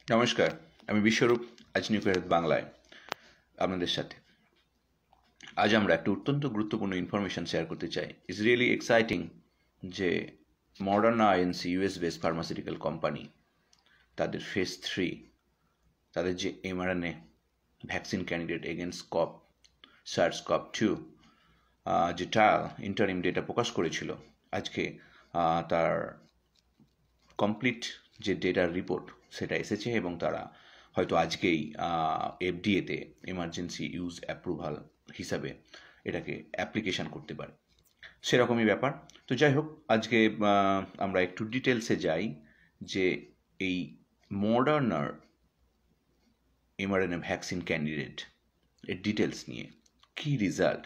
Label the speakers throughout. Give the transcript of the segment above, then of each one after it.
Speaker 1: নমস্কার, আমি বিশ্বরূপ। আজ নিউক্লিয়ার বাংলায় আপনাদের সাথে আজ আমরা একটা অত্যন্ত গুরুত্বপূর্ণ ইনফরমেশন শেয়ার করতে চাই। ইটস রিয়েলি এক্সাইটিং যে Moderna INC US base pharmaceutical company তাদের ফেজ 3 তাদের যে mRNA vaccine candidate against SARS-CoV-2 যে ট্রায়াল ইন্টারিম ডেটা প্রকাশ করেছিল, আজকে তার কমপ্লিট যে ডেটার রিপোর্ট সেটা এসেছে এবং তারা হয়তো আজকেই এফডিএতে এমার্জেন্সি ইউজ অ্যাপ্রুভাল হিসাবে এটাকে অ্যাপ্লিকেশান করতে পারে, সেরকমই ব্যাপার। তো যাই হোক, আজকে আমরা একটু ডিটেলসে যাই যে এই মডার্নার এমআরএনএ ভ্যাকসিন ক্যান্ডিডেট এর ডিটেলস নিয়ে কী রেজাল্ট,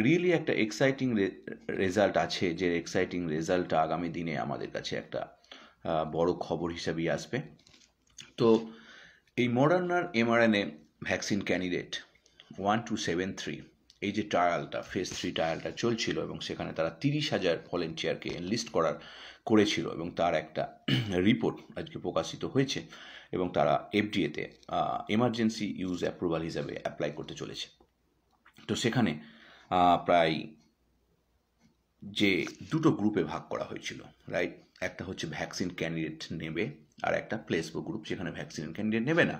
Speaker 1: রিয়েলি একটা এক্সাইটিং রেজাল্ট আছে, যে এক্সাইটিং রেজাল্টটা আগামী দিনে আমাদের কাছে একটা বড় খবর হিসাবেই আসবে। তো এই মডার্নার এমআরএনএ ভ্যাকসিন ক্যান্ডিডেট 1273 এই যে ট্রায়ালটা ফেজ 3 ট্রায়ালটা চলছিল এবং সেখানে তারা 30,000 ভলেন্টিয়ারকে এনলিস্ট করেছিল এবং তার একটা রিপোর্ট আজকে প্রকাশিত হয়েছে এবং তারা এফডিএতে এমার্জেন্সি ইউজ অ্যাপ্রুভাল হিসাবে অ্যাপ্লাই করতে চলেছে। তো সেখানে প্রায় যে দুটো গ্রুপে ভাগ করা হয়েছিল, রাইট? একটা হচ্ছে ভ্যাকসিন ক্যান্ডিডেট নেবে আর একটা প্লেসবো গ্রুপ যেখানে ভ্যাকসিন ক্যান্ডিডেট নেবে না।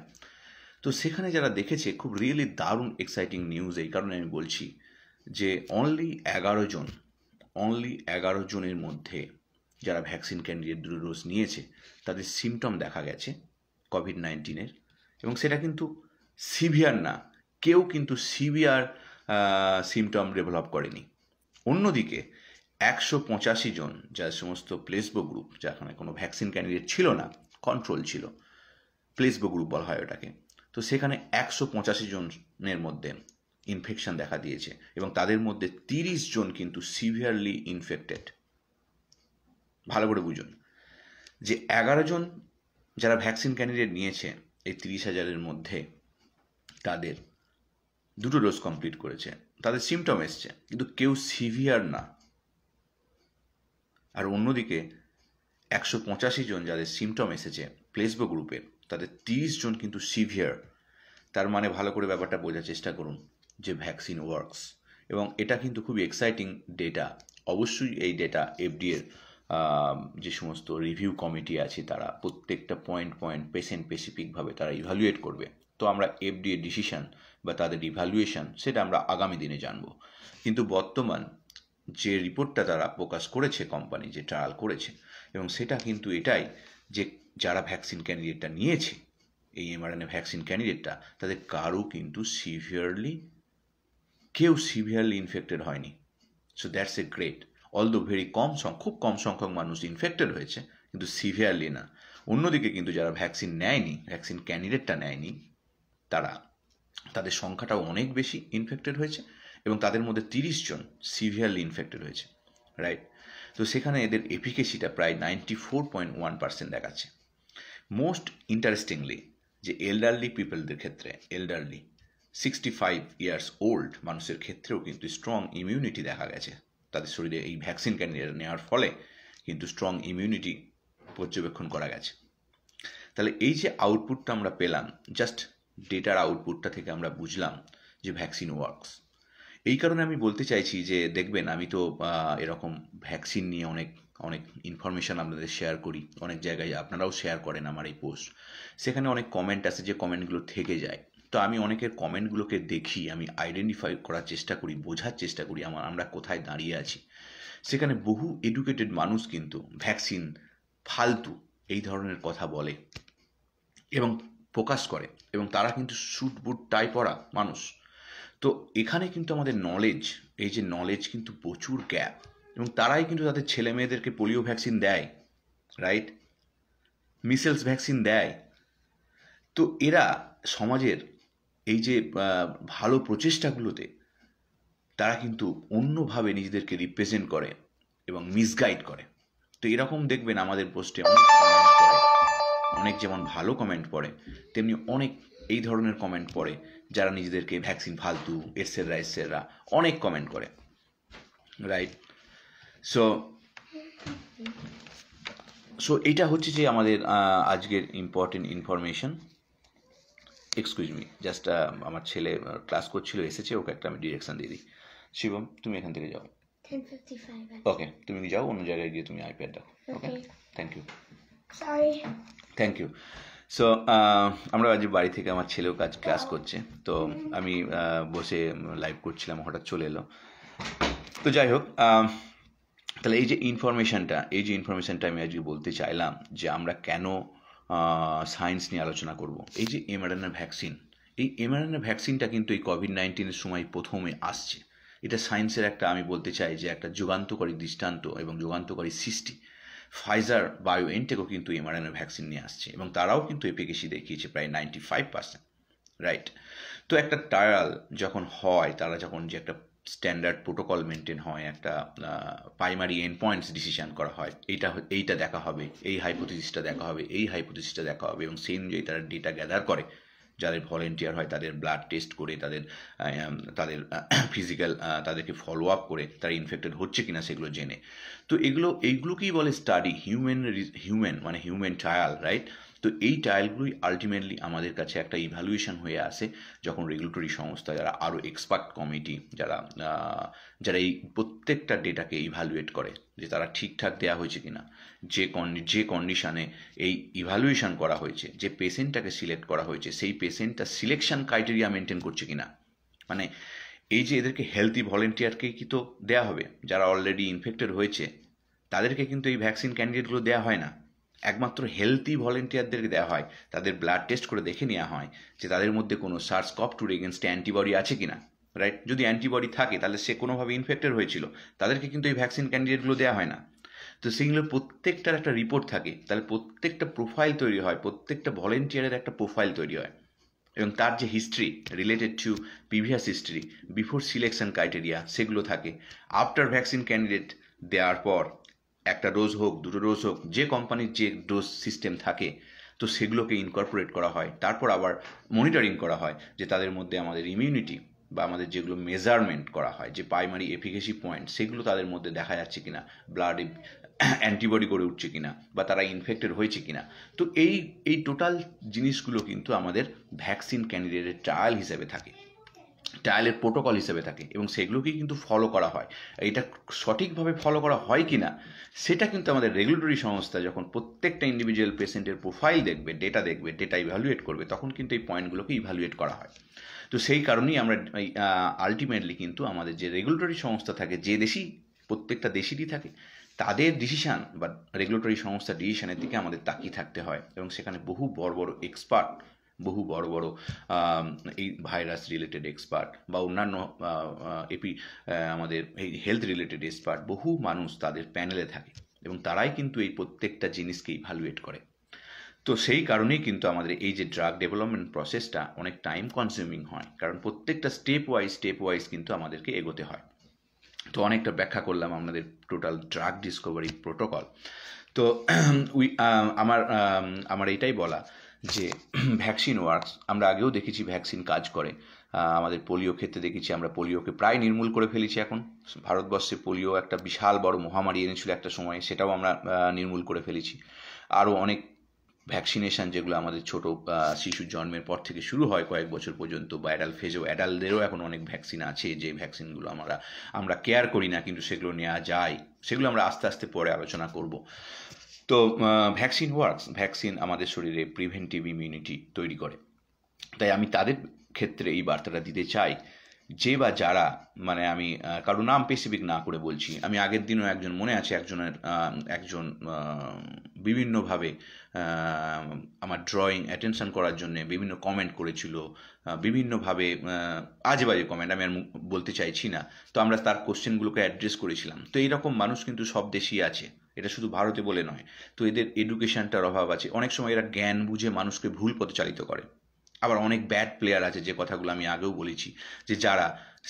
Speaker 1: তো সেখানে যারা দেখেছে, খুব রিয়েলি দারুণ এক্সাইটিং নিউজ। এই কারণে আমি বলছি যে অনলি 11 জনের মধ্যে যারা ভ্যাকসিন ক্যান্ডিডেট 2 ডোজ নিয়েছে তাদের সিমটম দেখা গেছে কোভিড-19 এবং সেটা কিন্তু সিভিয়ার না, কেউ কিন্তু সিভিয়ার সিমটম ডেভেলপ করেনি। অন্যদিকে 185 জন, যার সমস্ত প্লেসবো গ্রুপ, যেখানে কোনো ভ্যাকসিন ক্যান্ডিডেট ছিল না, কন্ট্রোল ছিল, প্লেসবো গ্রুপ বলা হয় ওটাকে, তো সেখানে 185 জনের মধ্যে ইনফেকশন দেখা দিয়েছে এবং তাদের মধ্যে 30 জন কিন্তু সিভিয়ারলি ইনফেক্টেড। ভালো করে বুঝুন যে 11 জন যারা ভ্যাকসিন ক্যান্ডিডেট নিয়েছে, এই 30,000-এর মধ্যে তাদের 2 ডোজ কমপ্লিট করেছে, তাদের সিমটম এসছে, কিন্তু কেউ সিভিয়ার না। আর অন্যদিকে 185 জন যাদের সিমটম এসেছে প্লেসবো গ্রুপের, তাদের 30 জন কিন্তু সিভিয়ার। তার মানে ভালো করে ব্যাপারটা বোঝার চেষ্টা করুন যে ভ্যাকসিন ওয়ার্কস, এবং এটা কিন্তু খুবই এক্সাইটিং ডেটা। অবশ্যই এই ডেটা এফডিএর যে সমস্ত রিভিউ কমিটি আছে তারা প্রত্যেকটা পয়েন্ট পেশেন্ট স্পেসিফিকভাবে তারা ইভ্যালুয়েট করবে। তো আমরা এফডিএ ডিসিশন বা তাদের ইভ্যালুয়েশন সেটা আমরা আগামী দিনে জানব। কিন্তু বর্তমান যে রিপোর্টটা তারা প্রকাশ করেছে, কোম্পানি যে ট্রায়াল করেছে, এবং সেটা কিন্তু এটাই যে যারা ভ্যাকসিন ক্যান্ডিডেটটা নিয়েছে, এই এমআরএনএ ভ্যাকসিন ক্যান্ডিডেটটা, তাদের কারও কিন্তু কেউ সিভিয়ারলি ইনফেক্টেড হয়নি। So that's a great. Although খুব কম সংখ্যক মানুষ ইনফেক্টেড হয়েছে, কিন্তু সিভিয়ারলি না। অন্যদিকে কিন্তু যারা ভ্যাকসিন নেয়নি, ভ্যাকসিন ক্যান্ডিডেটটা নেয়নি, তাদের সংখ্যাটাও অনেক বেশি ইনফেক্টেড হয়েছে এবং তাদের মধ্যে 30 জন সিভিয়ারলি ইনফেক্টেড হয়েছে, রাইট? তো সেখানে এদের এফিকেসিটা প্রায় 94.1% দেখাচ্ছে। মোস্ট ইন্টারেস্টিংলি যে এল্ডারলি পিপলদের ক্ষেত্রে, 65 ইয়ার্স ওল্ড মানুষের ক্ষেত্রেও কিন্তু স্ট্রং ইমিউনিটি দেখা গেছে। তাদের শরীরে এই ভ্যাকসিন ক্যান্ডিডেট নেওয়ার ফলে কিন্তু স্ট্রং ইমিউনিটি পর্যবেক্ষণ করা গেছে। তাহলে এই যে আউটপুটটা আমরা পেলাম, জাস্ট ডেটার আউটপুটটা থেকে আমরা বুঝলাম যে ভ্যাকসিন ওয়ার্কস। এই কারণে আমি বলতে চাইছি যে দেখবেন, আমি তো এরকম ভ্যাকসিন নিয়ে অনেক ইনফরমেশান আপনাদের শেয়ার করি, অনেক জায়গায় আপনারাও শেয়ার করেন আমার এই পোস্ট। সেখানে অনেক কমেন্ট আছে, যে কমেন্টগুলো থেকে যায়। তো আমি অনেকের কমেন্টগুলোকে দেখি, আমি আইডেন্টিফাই করার চেষ্টা করি, বোঝার চেষ্টা করি আমরা কোথায় দাঁড়িয়ে আছি। সেখানে বহু এডুকেটেড মানুষ কিন্তু ভ্যাকসিন ফালতু এই ধরনের কথা বলে এবং প্রকাশ করে, এবং তারা কিন্তু স্যুট বুট টাই পরা মানুষ। তো এখানে কিন্তু আমাদের এই যে নলেজ কিন্তু প্রচুর গ্যাপ, এবং তারাই কিন্তু তাদের ছেলে মেয়েদেরকে পোলিও ভ্যাকসিন দেয়, রাইট? মিসেলস ভ্যাকসিন দেয়। তো এরা সমাজের এই যে ভালো প্রচেষ্টাগুলোতে তারা কিন্তু অন্যভাবে নিজেদেরকে রিপ্রেজেন্ট করে এবং মিসগাইড করে। তো এরকম দেখবেন আমাদের পোস্টে অনেক কমেন্ট পড়ে, অনেক যেমন ভালো কমেন্ট পড়ে, তেমনি অনেক এই ধরনের কমেন্ট পড়ে যারা নিজেদেরকে ভ্যাকসিন ফালতু এটসেট্রা অনেক কমেন্ট করে, রাইট? সো এইটা হচ্ছে যে আমাদের আজকের important information. Excuse me, just আমার ছেলে ক্লাস করছিল, এসেছে, ওকে একটা আমি ডিরেকশন দিয়ে দিই। শিবম, তুমি এখান থেকে যাও। ওকে, তুমি যাও, অন্য জায়গায় গিয়ে তুমি আইপ্যাড দাও। Okay, thank you.
Speaker 2: Sorry,
Speaker 1: thank you. So আমরা আজ বাড়ি থেকে, আমার ছেলেও ক্লাস করছে, তো আমি বসে লাইভ করছিলাম, হঠাৎ চলে এলো। তো যাই হোক, তাহলে এই যে ইনফরমেশনটা আমি আজকে বলতে চাইলাম যে আমরা কেন সায়েন্স নিয়ে আলোচনা করব। এই যে mRNA ভ্যাকসিন, এই mRNA ভ্যাকসিনটা কিন্তু এই কোভিড-19 সময় প্রথমে আসছে। এটা সায়েন্সের একটা, আমি বলতে চাই যে একটা যুগান্তকারী দৃষ্টান্ত এবং যুগান্তকারী সৃষ্টি। ফাইজার বায়োএনটেকও কিন্তু mRNA ভ্যাকসিন নিয়ে আসছে এবং তারাও কিন্তু এফিকেসি দেখিয়েছে প্রায় 95%, রাইট? তো একটা ট্রায়াল যখন হয়, তারা যখন যে একটা স্ট্যান্ডার্ড প্রোটোকল মেনটেন হয়, একটা প্রাইমারি এন্ড পয়েন্টস ডিসিশন করা হয়, এইটা দেখা হবে, এই হাইপোথিসিসটা দেখা হবে, এই হাইপোথিসিসটা দেখা হবে, এবং সেই অনুযায়ী তারা ডেটা গ্যাদার করে। যাদের ভলেন্টিয়ার হয় তাদের ব্লাড টেস্ট করে, তাদের ফিজিক্যাল, তাদেরকে ফলো আপ করে তারা ইনফেক্টেড হচ্ছে কিনা সেগুলো জেনে। তো এইগুলোকেই বলে স্টাডি, হিউম্যান ট্রায়াল, রাইট? তো এই ট্রায়ালগুলোই আলটিমেটলি আমাদের কাছে একটা ইভ্যালুয়েশন হয়ে আসে যখন রেগুলেটরি সংস্থা, যারা আরও এক্সপার্ট কমিটি, যারা এই প্রত্যেকটা ডেটাকে ইভ্যালুয়েট করে যে তারা ঠিকঠাক দেওয়া হয়েছে কিনা, যে কন্ডিশনে এই ইভ্যালুয়েশন করা হয়েছে, যে পেশেন্টটাকে সিলেক্ট করা হয়েছে, সেই পেশেন্টটা সিলেকশন ক্রাইটেরিয়া মেনটেন করছে কিনা। মানে এই যে এদেরকে হেলদি ভলেন্টিয়ারকেই কি তো দেওয়া হবে, যারা অলরেডি ইনফেক্টেড হয়েছে তাদেরকে কিন্তু এই ভ্যাকসিন ক্যান্ডিডেটগুলো দেওয়া হয় না, একমাত্র হেলদি ভলেন্টিয়ারদেরকে দেওয়া হয়। তাদের ব্লাড টেস্ট করে দেখে নেওয়া হয় যে তাদের মধ্যে কোনো SARS-CoV-2 এগেনস্টে অ্যান্টিবডি আছে কিনা, রাইট? যদি অ্যান্টিবডি থাকে তাহলে সে কোনোভাবে ইনফেক্টেড হয়েছিল, তাদেরকে কিন্তু এই ভ্যাকসিন ক্যান্ডিডেটগুলো দেওয়া হয় না। তো সেগুলো প্রত্যেকটার একটা রিপোর্ট থাকে, তাহলে প্রত্যেকটা প্রোফাইল তৈরি হয়, প্রত্যেকটা ভলেন্টিয়ারের একটা প্রোফাইল তৈরি হয়, এবং তার যে history related to previous history, before selection criteria, সেগুলো থাকে। আফটার ভ্যাকসিন ক্যান্ডিডেট দেওয়ার পর, একটা ডোজ হোক, দুটো ডোজ হোক, যে কোম্পানির যে ডোজ সিস্টেম থাকে, তো সেগুলোকে ইনকর্পোরেট করা হয়। তারপর আবার মনিটরিং করা হয় যে তাদের মধ্যে আমাদের ইমিউনিটি বা আমাদের যেগুলো মেজারমেন্ট করা হয়, যে প্রাইমারি এফিকেসি পয়েন্ট, সেগুলো তাদের মধ্যে দেখা যাচ্ছে কিনা, ব্লাডে অ্যান্টিবডি গড়ে উঠছে কিনা, বা তারা ইনফেক্টেড হয়েছে কিনা। তো এই টোটাল জিনিসগুলো কিন্তু আমাদের ভ্যাকসিন ক্যান্ডিডেটের ট্রায়াল হিসেবে থাকে, ট্রায়ালের প্রোটোকল হিসেবে থাকে, এবং সেগুলোকেই কিন্তু ফলো করা হয়। এটা সঠিকভাবে ফলো করা হয় কি না সেটা কিন্তু আমাদের রেগুলেটরি সংস্থা যখন প্রত্যেকটা ইন্ডিভিজুয়াল পেশেন্টের প্রোফাইল দেখবে, ডেটা ইভ্যালুয়েট করবে, তখন কিন্তু এই পয়েন্টগুলোকে ইভ্যালুয়েট করা হয়। তো সেই কারণেই আমরা আলটিমেটলি কিন্তু আমাদের যে রেগুলেটরি সংস্থা থাকে, যে দেশই, প্রত্যেকটা দেশেরই থাকে, তাদের ডিসিশান বা রেগুলেটরি সংস্থার ডিসিশানের দিকে আমাদের তাকিয়ে থাকতে হয়, এবং সেখানে বহু বড় বড় এক্সপার্ট, বহু বড় বড় এই ভাইরাস রিলেটেড এক্সপার্ট বা অন্যান্য আমাদের এই হেলথ রিলেটেড এক্সপার্ট, বহু মানুষ তাদের প্যানেলে থাকে, এবং তারাই কিন্তু এই প্রত্যেকটা জিনিসকে ইভ্যালুয়েট করে। তো সেই কারণেই কিন্তু আমাদের এই যে ড্রাগ ডেভেলপমেন্ট প্রসেসটা অনেক টাইম কনজিউমিং হয়, কারণ প্রত্যেকটা স্টেপ ওয়াইজ কিন্তু আমাদেরকে এগোতে হয়। তো অনেকটা ব্যাখ্যা করলাম আমাদের টোটাল ড্রাগ ডিসকভারি প্রোটোকল। তো আমার এটাই বলা যে ভ্যাকসিন ওয়ার্কস। আমরা আগেও দেখেছি ভ্যাকসিন কাজ করে। আমাদের পোলিও ক্ষেত্রে দেখেছি, আমরা পোলিওকে প্রায় নির্মূল করে ফেলেছি। এখন ভারতবর্ষে পোলিও একটা বিশাল বড় মহামারী এনেছিল একটা সময়, সেটাও আমরা নির্মূল করে ফেলেছি। আরও অনেক ভ্যাকসিনেশান যেগুলো আমাদের ছোট শিশুর জন্মের পর থেকে শুরু হয় কয়েক বছর পর্যন্ত, বা অ্যাডাল্ট ফেজেও, অ্যাডাল্টদেরও এখন অনেক ভ্যাকসিন আছে, যে ভ্যাকসিনগুলো আমরা কেয়ার করি না, কিন্তু সেগুলো নেওয়া যায়, সেগুলো আমরা আস্তে আস্তে পরে আলোচনা করব। তো ভ্যাকসিন ওয়ার্কস, ভ্যাকসিন আমাদের শরীরে প্রিভেন্টিভ ইমিউনিটি তৈরি করে। তাই আমি তাদের ক্ষেত্রে এই বার্তাটা দিতে চাই, যে বা যারা, মানে আমি কারো নাম স্পেসিফিক না করে বলছি, আমি আগের দিনও একজন, মনে আছে একজন বিভিন্নভাবে আমার ড্রয়িং অ্যাটেনশন করার জন্য বিভিন্ন কমেন্ট করেছিল, বিভিন্নভাবে আজে বাজে কমেন্ট, আমি আর বলতে চাইছি না। তো আমরা তার কোশ্চেনগুলোকে অ্যাড্রেস করেছিলাম। তো এইরকম মানুষ কিন্তু সব দেশেই আছে, এটা শুধু ভারতে বলে নয়। তো এদের এডুকেশনটার অভাব আছে, অনেক সময় এরা জ্ঞান বুঝে মানুষকে ভুল পথে চালিত করে। আবার অনেক ব্যাড প্লেয়ার আছে, যে কথাগুলো আমি আগেও বলেছি, যে যারা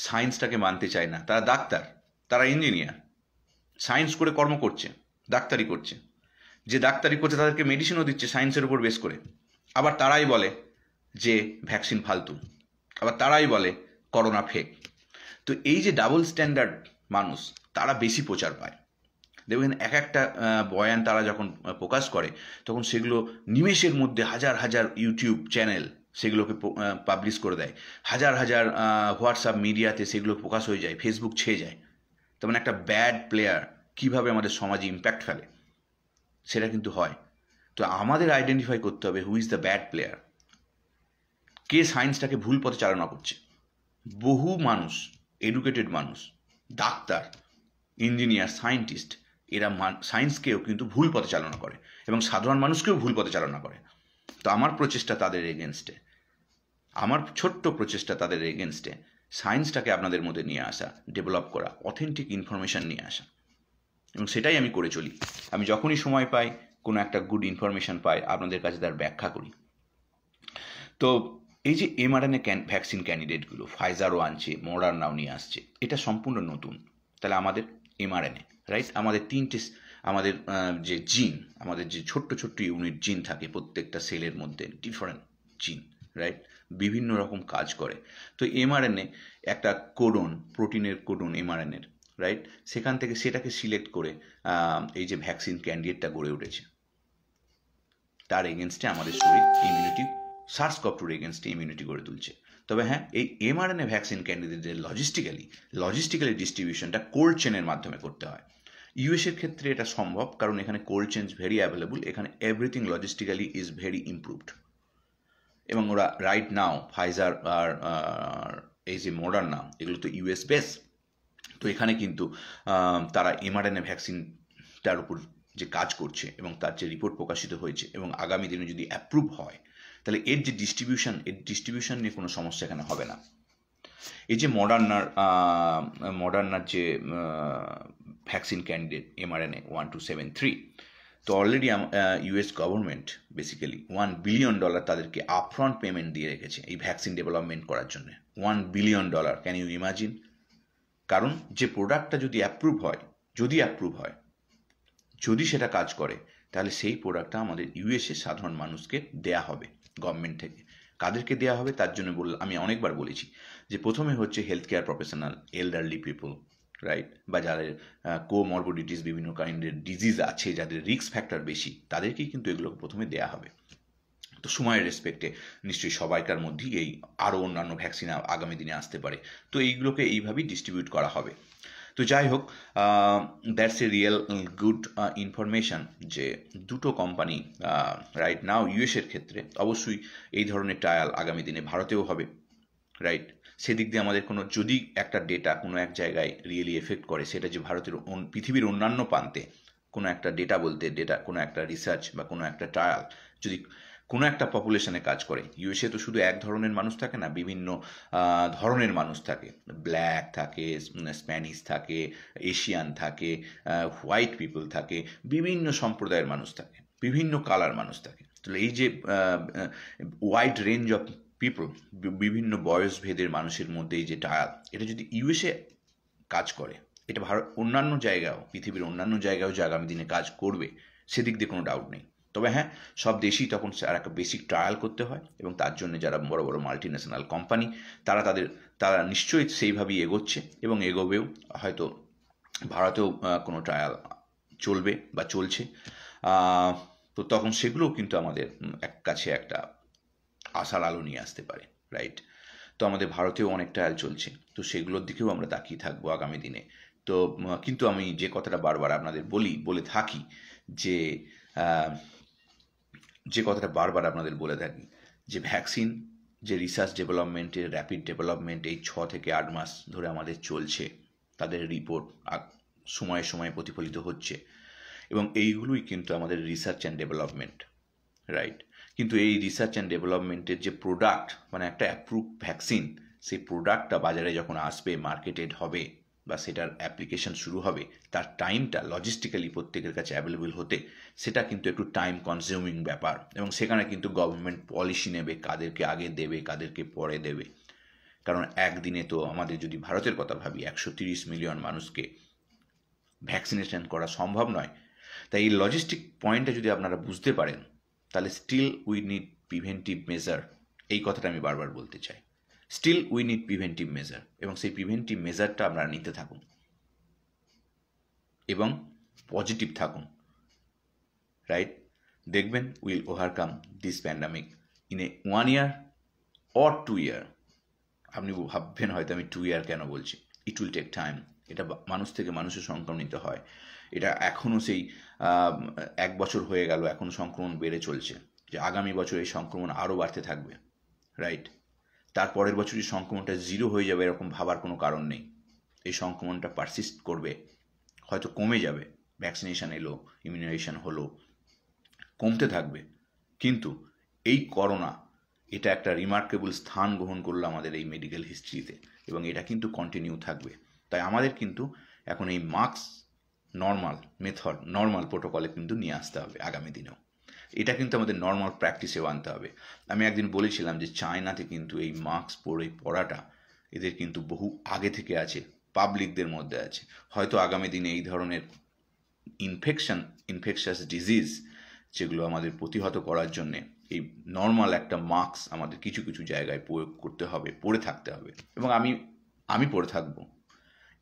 Speaker 1: সায়েন্সটাকে মানতে চায় না, তারা ডাক্তার, তারা ইঞ্জিনিয়ার, সায়েন্স করে কর্ম করছে, ডাক্তারি করছে, যে ডাক্তারি করছে তাদেরকে মেডিসিনও দিচ্ছে সায়েন্সের উপর বেস করে। আবার তারাই বলে যে ভ্যাকসিন ফালতু, আবার তারাই বলে করোনা ফেক। তো এই যে ডাবল স্ট্যান্ডার্ড মানুষ, তারা বেশি প্রচার পায়। দেখবেন এক একটা বয়ান তারা যখন প্রকাশ করে তখন সেগুলো নিমেষের মধ্যে হাজার হাজার ইউটিউব চ্যানেল সেগুলোকে পাবলিশ করে দেয়, হাজার হাজার হোয়াটসঅ্যাপ মিডিয়াতে সেগুলো প্রকাশ হয়ে যায়, ফেসবুক ছেয়ে যায়। তার মানে একটা ব্যাড প্লেয়ার কীভাবে আমাদের সমাজে ইম্প্যাক্ট ফেলে সেটা কিন্তু হয়। তো আমাদের আইডেন্টিফাই করতে হবে who is the bad player, কে সায়েন্সটাকে ভুল পথে চালনা করছে। বহু মানুষ, এডুকেটেড মানুষ, ডাক্তার, ইঞ্জিনিয়ার, সায়েন্টিস্ট, এরা সায়েন্সকেও কিন্তু ভুল পথে চালনা করে এবং সাধারণ মানুষকেও ভুল পথে চালনা করে। তো আমার প্রচেষ্টা তাদের এগেনস্টে, আমার ছোট্ট প্রচেষ্টা তাদের এগেনস্টে সায়েন্সটাকে আপনাদের মধ্যে নিয়ে আসা, ডেভেলপ করা, অথেন্টিক ইনফরমেশান নিয়ে আসা, এবং সেটাই আমি করে চলি। আমি যখনই সময় পাই, কোনো একটা গুড ইনফরমেশান পাই, আপনাদের কাছে তার ব্যাখ্যা করি। তো এই যে mRNA ভ্যাকসিন ক্যান্ডিডেটগুলো ফাইজারও আনছে, মডার্নাও নিয়ে আসছে, এটা সম্পূর্ণ নতুন। তাহলে আমাদের mRNA, রাইট, আমাদের তিনটে, আমাদের যে জিন, আমাদের যে ছোট্ট ছোট্ট ইউনিট জিন থাকে প্রত্যেকটা সেলের মধ্যে, ডিফারেন্ট জিন, রাইট, বিভিন্ন রকম কাজ করে। তো mRNA একটা কোডন, প্রোটিনের কোডন mRNA, রাইট, সেখান থেকে সেটাকে সিলেক্ট করে এই যে ভ্যাকসিন ক্যান্ডিডেটটা গড়ে উঠেছে, তার এগেনস্টে আমাদের শরীর ইমিউনিটি, SARS-CoV-2 এগেনস্টে ইমিউনিটি গড়ে তুলছে। তবে হ্যাঁ, এই mRNA ভ্যাকসিন ক্যান্ডিডেটের লজিস্টিক্যালি ডিস্ট্রিবিউশনটা কোল্ড চেনের মাধ্যমে করতে হয়। ইউএসের ক্ষেত্রে এটা সম্ভব, কারণ এখানে কোল্ড চেন ভেরি অ্যাভেলেবল, এখানে everything logistically is very improved. এবং ওরা রাইট নাও ফাইজার আর এই যে মডার্না, এগুলো তো ইউএস বেস। তো এখানে কিন্তু তারা mRNA ভ্যাকসিনটার উপর যে কাজ করছে এবং তার যে রিপোর্ট প্রকাশিত হয়েছে এবং আগামী দিনে যদি অ্যাপ্রুভ হয়, তাহলে এর যে ডিস্ট্রিবিউশন নিয়ে কোনো সমস্যা এখানে হবে না। এই যে মডার্নার যে ভ্যাকসিন ক্যান্ডিডেট mRNA 1273, তো already US government basically $1 billion তাদেরকে আপফ্রন্ট পেমেন্ট দিয়ে রেখেছে এই ভ্যাকসিন ডেভেলপমেন্ট করার জন্য। $1 বিলিয়ন, ক্যান ইউ ইমাজিন? কারণ যে প্রোডাক্টটা যদি অ্যাপ্রুভ হয়, যদি সেটা কাজ করে, তাহলে সেই প্রোডাক্টটা আমাদের ইউএসএ সাধারণ মানুষকে দেয়া হবে গভর্নমেন্ট থেকে। কাদেরকে দেওয়া হবে তার জন্য আমি অনেকবার বলেছি যে প্রথমে হচ্ছে health care professional, elderly people, right, বা যাদের কোমরবিডিটিস, বিভিন্ন কাইন্ডের ডিজিজ আছে, যাদের রিস্ক ফ্যাক্টর বেশি, তাদেরকেই কিন্তু এগুলো প্রথমে দেওয়া হবে। তো সময়ের রেসপেক্টে নিশ্চয়ই সবাইকার মধ্যেই এই আরও অন্যান্য ভ্যাকসিন আগামী দিনে আসতে পারে। তো এইগুলোকে এইভাবেই ডিস্ট্রিবিউট করা হবে। তো যাই হোক, that's a real good information যে দুটো কোম্পানি রাইট নাও ইউএসের ক্ষেত্রে অবশ্যই এই ধরনের ট্রায়াল আগামী দিনে ভারতেও হবে, রাইট। সেদিক দিয়ে আমাদের কোনো যদি একটা ডেটা কোনো এক জায়গায় রিয়েলি এফেক্ট করে, সেটা যে ভারতের পৃথিবীর অন্যান্য প্রান্তে কোনো একটা ডেটা বলতে কোনো একটা রিসার্চ বা কোনো একটা ট্রায়াল যদি কোনো একটা পপুলেশনে কাজ করে, ইউএসএ তো শুধু এক ধরনের মানুষ থাকে না, বিভিন্ন ধরনের মানুষ থাকে, ব্ল্যাক থাকে, স্প্যানিশ থাকে, এশিয়ান থাকে, হোয়াইট পিপল থাকে, বিভিন্ন সম্প্রদায়ের মানুষ থাকে, বিভিন্ন কালার মানুষ থাকে। তাহলে এই যে ওয়াইড রেঞ্জ অফ পিপল, বিভিন্ন বয়স ভেদের মানুষের মধ্যে এই যে ট্রায়াল, এটা যদি ইউএসএ কাজ করে, এটা অন্যান্য জায়গাও, পৃথিবীর অন্যান্য জায়গাও যে আগামী দিনে কাজ করবে, সেদিক দিয়ে কোনো ডাউট নেই। তবে হ্যাঁ, সব দেশই তখন একটা বেসিক ট্রায়াল করতে হয়, এবং তার জন্য যারা বড় বড় মাল্টিন্যাশনাল কোম্পানি, তারা নিশ্চয়ই সেইভাবেই এগোচ্ছে এবং এগোবেও। হয়তো ভারতেও কোনো ট্রায়াল চলবে বা চলছে, তো তখন সেগুলোও কিন্তু আমাদের কাছে একটা আশার আলো নিয়ে আসতে পারে, রাইট। তো আমাদের ভারতেও অনেক ট্রায়াল চলছে, তো সেগুলোর দিকেও আমরা তাকিয়ে থাকবো আগামী দিনে। তো কিন্তু আমি যে কথাটা বারবার আপনাদের বলে থাকি যে ভ্যাকসিন যে রিসার্চ ডেভেলপমেন্টের র্যাপিড ডেভেলপমেন্ট এই 6 থেকে 8 মাস ধরে আমাদের চলছে, তাদের রিপোর্ট সময়ে সময়ে প্রতিফলিত হচ্ছে, এবং এইগুলোই কিন্তু আমাদের রিসার্চ অ্যান্ড ডেভেলপমেন্ট, রাইট। কিন্তু এই রিসার্চ অ্যান্ড ডেভেলপমেন্টের যে প্রোডাক্ট, মানে একটা অ্যাপ্রুভ ভ্যাকসিন, সেই প্রোডাক্টটা বাজারে যখন আসবে, মার্কেটেড হবে বা সেটার অ্যাপ্লিকেশন শুরু হবে, তার টাইমটা লজিস্টিক্যালি প্রত্যেকের কাছে অ্যাভেলেবল হতে, সেটা কিন্তু একটু টাইম কনজিউমিং ব্যাপার, এবং সেখানে কিন্তু গভর্নমেন্ট পলিসি নেবে কাদেরকে আগে দেবে, কাদেরকে পরে দেবে। কারণ একদিনে তো আমাদের যদি ভারতের কথা ভাবি, 130 মিলিয়ন মানুষকে ভ্যাকসিনেশন করা সম্ভব নয়। তাই এই লজিস্টিক পয়েন্টটা যদি আপনারা বুঝতে পারেন, তাহলে still we need preventive measure, এই কথাটা আমি বারবার বলতে চাই। Still we need preventive measure, এবং সেই প্রিভেন্টিভ মেজারটা আপনারা নিতে থাকুন, এবং পজিটিভ থাকুন, রাইট? দেখবেন will overcome this pandemic in a 1 year or 2 year। আপনি ভাববেন হয়তো আমি 2 year কেন বলছি, ইট উইল টেক টাইম। এটা মানুষ থেকে মানুষের সংক্রমিত হয়, এটা এখনও সেই 1 বছর হয়ে গেল, এখনও সংক্রমণ বেড়ে চলছে, যে আগামী বছর এই সংক্রমণ আরও বাড়তে থাকবে, রাইট? তারপরের বছরই সংক্রমণটা 0 হয়ে যাবে এরকম ভাবার কোনো কারণ নেই। এই সংক্রমণটা পারসিস্ট করবে, হয়তো কমে যাবে, ভ্যাকসিনেশন এলো, ইমিউনাইজেশন হলো, কমতে থাকবে, কিন্তু এই করোনা এটা একটা রিমার্কেবল স্থান গ্রহণ করলো আমাদের এই মেডিকেল হিস্ট্রিতে, এবং এটা কিন্তু কন্টিনিউ থাকবে। তাই আমাদের কিন্তু এখন এই মাস্ক নর্মাল মেথড, নর্মাল প্রোটোকলে কিন্তু নিয়ে আসতে হবে আগামী দিনেও। এটা কিন্তু আমাদের নর্মাল প্র্যাকটিসেও আনতে হবে। আমি একদিন বলেছিলাম যে চায়নাতে কিন্তু এই মাস্ক পরাটা এদের কিন্তু বহু আগে থেকে আছে, পাবলিকদের মধ্যে আছে। হয়তো আগামী দিনে এই ধরনের ইনফেকশাস ডিজিজ যেগুলো আমাদের প্রতিহত করার জন্যে এই নর্মাল একটা মাস্ক আমাদের কিছু কিছু জায়গায় প্রয়োগ করতে হবে, পরে থাকতে হবে, এবং আমি পরে থাকবো,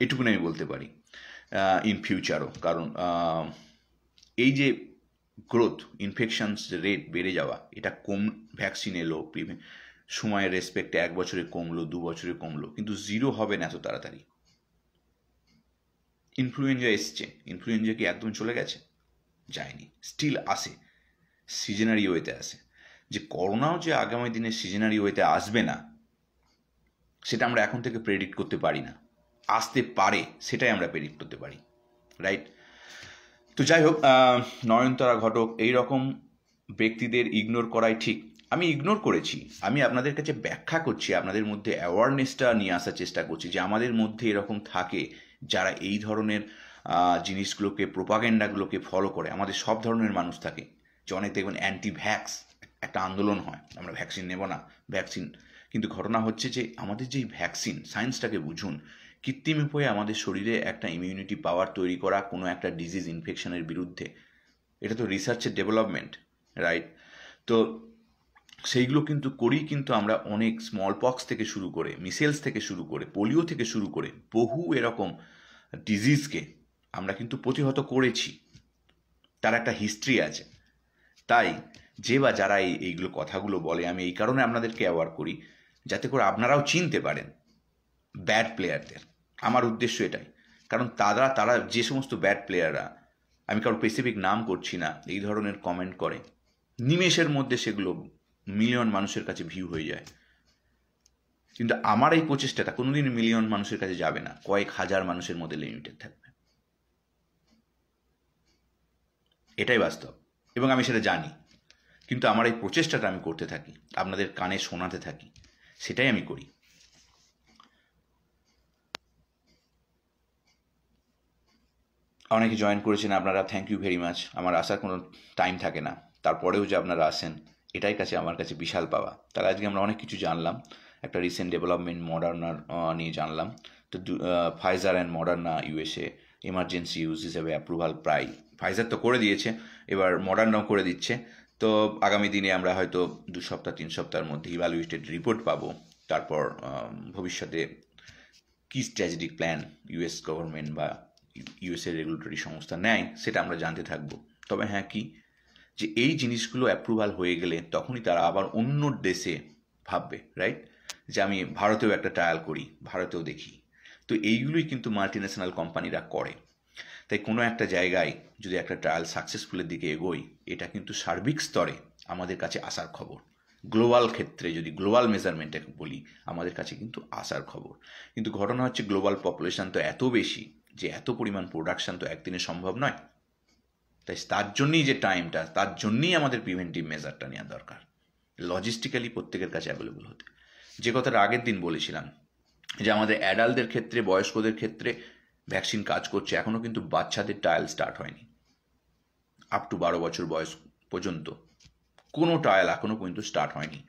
Speaker 1: এটুকুনি আমি বলতে পারি ইন ফিউচারও। কারণ এই যে গ্রোথ, ইনফেকশনস রেট বেড়ে যাওয়া, এটা ভ্যাকসিন এলো, সময়ের রেসপেক্টে 1 বছরে কমলো, 2 বছরে কমলো, কিন্তু 0 হবে না এত তাড়াতাড়ি। ইনফ্লুয়েঞ্জা এসছে, ইনফ্লুয়েঞ্জা কি একদম চলে গেছে? যায়নি, স্টিল আসে, সিজনারি ওয়েতে আসে। যে করোনাও যে আগামী দিনে সিজনারি ওয়েতে আসবে না, সেটা আমরা এখন থেকে প্রেডিক্ট করতে পারি না। আসতে পারে, সেটাই আমরা প্রেডিক্ট করতে পারি, রাইট? তো যাই হোক, নয়নতারা ঘটক এই রকম ব্যক্তিদের ইগনোর করাই ঠিক। আমি ইগনোর করেছি, আমি আপনাদের কাছে ব্যাখ্যা করছি, আপনাদের মধ্যে অ্যাওয়ারনেসটা নিয়ে আসার চেষ্টা করছি, যে আমাদের মধ্যে এরকম থাকে যারা এই ধরনের জিনিসগুলোকে, প্রোপাগেন্ডাগুলোকে ফলো করে। আমাদের সব ধরনের মানুষ থাকে, যে অনেক দেখবেন অ্যান্টি ভ্যাক্স একটা আন্দোলন হয়, আমরা ভ্যাকসিন নেব না, ভ্যাকসিন। কিন্তু ঘটনা হচ্ছে যে আমাদের যেই ভ্যাকসিন, সায়েন্সটাকে বুঝুন, কৃত্রিম উপায়ে আমাদের শরীরে একটা ইমিউনিটি পাওয়ার তৈরি করা কোনো একটা ডিজিজ ইনফেকশনের বিরুদ্ধে, এটা তো রিসার্চের ডেভেলপমেন্ট, রাইট? তো সেইগুলো কিন্তু করি, কিন্তু আমরা অনেক স্মল পক্স থেকে শুরু করে, মিসেলস থেকে শুরু করে, পোলিও থেকে শুরু করে বহু এরকম ডিজিজকে আমরা কিন্তু প্রতিহত করেছি, তার একটা হিস্ট্রি আছে। তাই যে বা যারা এইগুলো কথাগুলো বলে, আমি এই কারণে আপনাদেরকে অ্যাওয়ার করি, যাতে করে আপনারাও চিনতে পারেন ব্যাড প্লেয়ারদের। আমার উদ্দেশ্য এটাই, কারণ তারা যে সমস্ত ব্যাড প্লেয়াররা, আমি কারো স্পেসিফিক নাম করছি না, এই ধরনের কমেন্ট করে, নিমেষের মধ্যে সেগুলো মিলিয়ন মানুষের কাছে ভিউ হয়ে যায়। কিন্তু আমার এই প্রচেষ্টাটা কোনোদিন মিলিয়ন মানুষের কাছে যাবে না, কয়েক হাজার মানুষের মধ্যে লিমিটেড থাকবে, এটাই বাস্তব, এবং আমি সেটা জানি। কিন্তু আমার এই প্রচেষ্টাটা আমি করতে থাকি, আপনাদের কানে শোনাতে থাকি, সেটাই আমি করি। অনেকে জয়েন করেছেন আপনারা, থ্যাংক ইউ ভেরি মাচ। আমার আসার কোনো টাইম থাকে না, তারপরেও যে আপনারা আসেন, এটাই আমার কাছে বিশাল পাওয়া। তাহলে আজকে আমরা অনেক কিছু জানলাম, একটা রিসেন্ট ডেভেলপমেন্ট মডার্নার নিয়ে জানলাম। তো Pfizer and Moderna USA emergency use হিসেবে অ্যাপ্রুভাল প্রায় ফাইজার তো করে দিয়েছে, এবার মডার্নাও করে দিচ্ছে। তো আগামী দিনে আমরা হয়তো 2 সপ্তাহ 3 সপ্তাহের মধ্যে ইভ্যালুয়েটেড রিপোর্ট পাবো। তারপর ভবিষ্যতে কী স্ট্র্যাটেজিক প্ল্যান ইউএস গভর্নমেন্ট বা ইউএসএ রেগুলেটরি সংস্থা নেয়, সেটা আমরা জানতে থাকবো। তবে হ্যাঁ, কি যে এই জিনিসগুলো অ্যাপ্রুভাল হয়ে গেলে তখনই তারা আবার অন্য দেশে ভাববে, রাইট? যে আমি ভারতেও একটা ট্রায়াল করি, ভারতেও দেখি। তো এইগুলোই কিন্তু মাল্টিন্যাশনাল কোম্পানিরা করে। তাই কোনো একটা জায়গায় যদি একটা ট্রায়াল সাকসেসফুলের দিকে এগোই, এটা কিন্তু সার্বিক স্তরে আমাদের কাছে আসার খবর। গ্লোবাল ক্ষেত্রে যদি গ্লোবাল মেজারমেন্টে বলি, আমাদের কাছে কিন্তু আসার খবর। কিন্তু ঘটনা হচ্ছে গ্লোবাল পপুলেশন তো এত বেশি যে এত পরিমাণ প্রোডাকশান তো একদিনে সম্ভব নয়। তাই তার জন্যই যে টাইমটা, তার জন্যই আমাদের প্রিভেন্টিভ মেজারটা নেওয়া দরকার, লজিস্টিক্যালি প্রত্যেকের কাছে অ্যাভেলেবল হতে। যে কথাটা আগের দিন বলেছিলাম, যে আমাদের অ্যাডাল্টদের ক্ষেত্রে, বয়স্কদের ক্ষেত্রে ভ্যাকসিন কাজ করছে, এখনও কিন্তু বাচ্চাদের ট্রায়াল স্টার্ট হয়নি। আপ টু 12 বছর বয়স পর্যন্ত কোনো ট্রায়াল এখনও পর্যন্ত স্টার্ট হয়নি,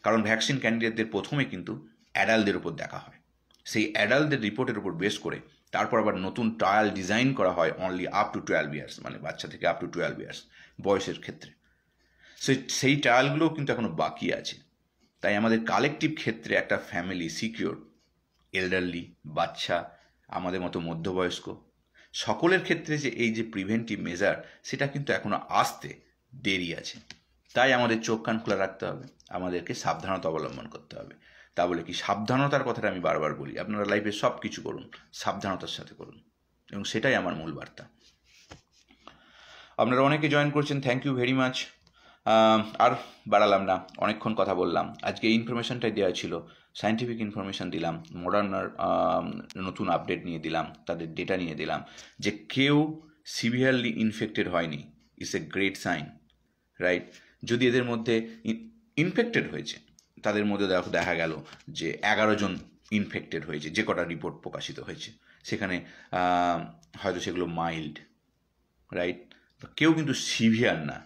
Speaker 1: কারণ ভ্যাকসিন ক্যান্ডিডেটদের প্রথমে কিন্তু অ্যাডাল্টদের উপর দেখা হয়, সেই অ্যাডাল্টদের রিপোর্টের উপর বেস করে তারপর আবার নতুন ট্রায়াল ডিজাইন করা হয় অনলি আপ টু 12 ইয়ার্স, মানে বাচ্চা থেকে আপ টু 12 ইয়ার্স বয়সের ক্ষেত্রে। সেই ট্রায়ালগুলোও কিন্তু এখনও বাকি আছে। তাই আমাদের কালেকটিভ ক্ষেত্রে একটা ফ্যামিলি সিকিউর, এল্ডারলি, বাচ্চা, আমাদের মতো মধ্যবয়স্ক, সকলের ক্ষেত্রে যে এই যে প্রিভেন্টিভ মেজার সেটা কিন্তু এখনও আসতে দেরি আছে। তাই আমাদের চোখ কান খোলা রাখতে হবে, আমাদেরকে সাবধানতা অবলম্বন করতে হবে। তা বলে কি, সাবধানতার কথাটা আমি বারবার বলি, আপনারা লাইফে সব কিছু করুন সাবধানতার সাথে করুন, এবং সেটাই আমার মূল বার্তা। আপনারা অনেকে জয়েন করছেন, থ্যাংক ইউ ভেরি মাচ। আর বাড়ালাম না, অনেকক্ষণ কথা বললাম। আজকে এই ইনফরমেশনটাই দেওয়া ছিল, সায়েন্টিফিক ইনফরমেশন দিলাম, মডার্নার নতুন আপডেট নিয়ে দিলাম, তাদের ডেটা নিয়ে দিলাম যে কেউ সিভিয়ারলি ইনফেক্টেড হয়নি, it's a great sign, right? যদি এদের মধ্যে ইনফেক্টেড হয়েছে তাদের মধ্যে দেখা গেল যে 11 জন ইনফেক্টেড হয়েছে, যে কটা রিপোর্ট প্রকাশিত হয়েছে সেখানে হয়তো সেগুলো মাইল্ড, রাইট? কেউ কিন্তু সিভিয়ার না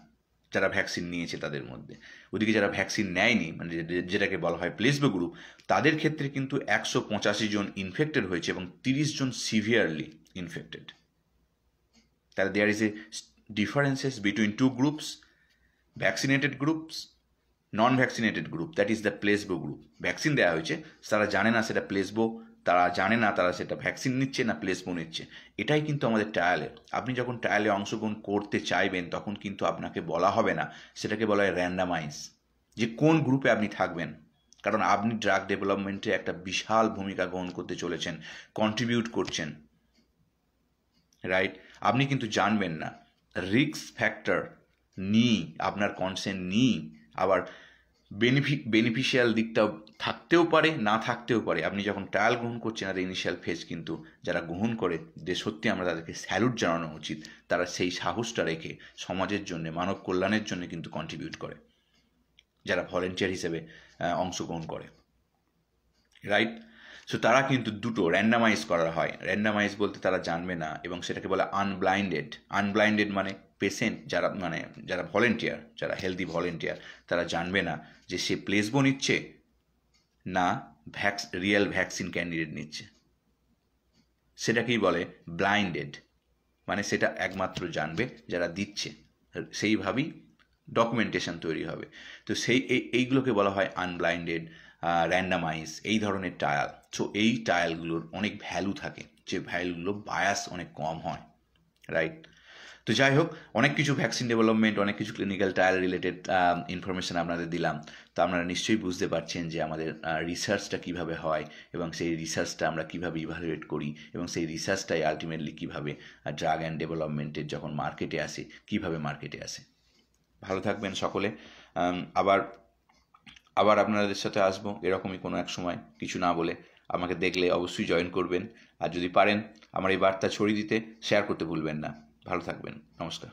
Speaker 1: যারা ভ্যাকসিন নিয়েছে তাদের মধ্যে। ওদিকে যারা ভ্যাকসিন নেয়নি, মানে যেটাকে বলা হয় প্লেসবো গ্রুপ, তাদের ক্ষেত্রে কিন্তু 185 জন ইনফেক্টেড হয়েছে এবং 30 জন সিভিয়ারলি ইনফেক্টেড। তাহলে there is a differences between two groups, vaccinated groups, non vaccinated group, that is the placebo group. Vaccine দেওয়া হয়েছে, তারা জানে না সেটা প্লেসবো, তারা জানে না তারা সেটা ভ্যাকসিন নিচ্ছে না প্লেসবো নিচ্ছে। এটাই কিন্তু আমাদের ট্রায়ালে, আপনি যখন ট্রায়ালে অংশগ্রহণ করতে চাইবেন তখন কিন্তু আপনাকে বলা হবে না, সেটাকে বলা হয় র্যান্ডামাইজ, যে কোন গ্রুপে আপনি থাকবেন। কারণ আপনি ড্রাগ ডেভেলপমেন্টে একটা বিশাল ভূমিকা গ্রহণ করতে চলেছেন, কন্ট্রিবিউট করছেন, রাইট? আপনি কিন্তু জানবেন না, রিস্ক ফ্যাক্টর নিই, আপনার কনসেন্ট নিই, আবার বেনিফিশিয়াল দিকটাও থাকতেও পারে, না থাকতেও পারে। আপনি যখন ট্রায়াল গ্রহণ করছেন আর ইনিশিয়াল ফেজ, কিন্তু যারা গ্রহণ করে সত্যি আমরা তাদেরকে স্যালুট জানানো উচিত। তারা সেই সাহসটা রেখে সমাজের জন্য, মানব কল্যাণের জন্য কিন্তু কন্ট্রিবিউট করে, যারা ভলেন্টিয়ার হিসেবে অংশগ্রহণ করে, রাইট? সো তারা কিন্তু দুটো র্যান্ডামাইজ করা হয়। র্যান্ডামাইজ বলতে তারা জানবে না, এবং সেটাকে বলে আনব্লাইন্ডেড। আনব্লাইন্ডেড মানে পেশেন্ট যারা ভলেন্টিয়ার, যারা হেলদি ভলেন্টিয়ার, তারা জানবে না যে সে প্লেসবো নিচ্ছে না রিয়েল ভ্যাকসিন ক্যান্ডিডেট নিচ্ছে। সেটাকেই বলে ব্লাইন্ডেড, মানে সেটা একমাত্র জানবে যারা দিচ্ছে, সেইভাবেই ডকুমেন্টেশন তৈরি হবে। তো এইগুলোকে বলা হয় আনব্লাইন্ডেড, র্যান্ডামাইজ, এই ধরনের ট্রায়াল। সো এই ট্রায়ালগুলোর অনেক ভ্যালু থাকে, যে ভ্যালুগুলো বায়াস অনেক কম হয়, রাইট? তো যাই হোক, অনেক কিছু ভ্যাকসিন ডেভেলপমেন্ট, অনেক কিছু ক্লিনিক্যাল ট্রায়াল রিলেটেড ইনফরমেশান আপনাদের দিলাম। তো আপনারা নিশ্চয়ই বুঝতে পারছেন যে আমাদের রিসার্চটা কীভাবে হয়, এবং সেই রিসার্চটা আমরা কীভাবে ইভ্যালুয়েট করি, এবং সেই রিসার্চটাই আলটিমেটলি কীভাবে ড্রাগ অ্যান্ড ডেভেলপমেন্টের যখন মার্কেটে আসে, কীভাবে মার্কেটে আসে। ভালো থাকবেন সকলে। আবার আপনাদের সাথে আসবো এরকমই কোনো এক সময়। কিছু না বলে আমাকে দেখলে অবশ্যই জয়েন করবেন, আর যদি পারেন আমার এই বার্তা ছড়িয়ে দিতে, শেয়ার করতে ভুলবেন না। ভালো থাকবেন, নমস্কার।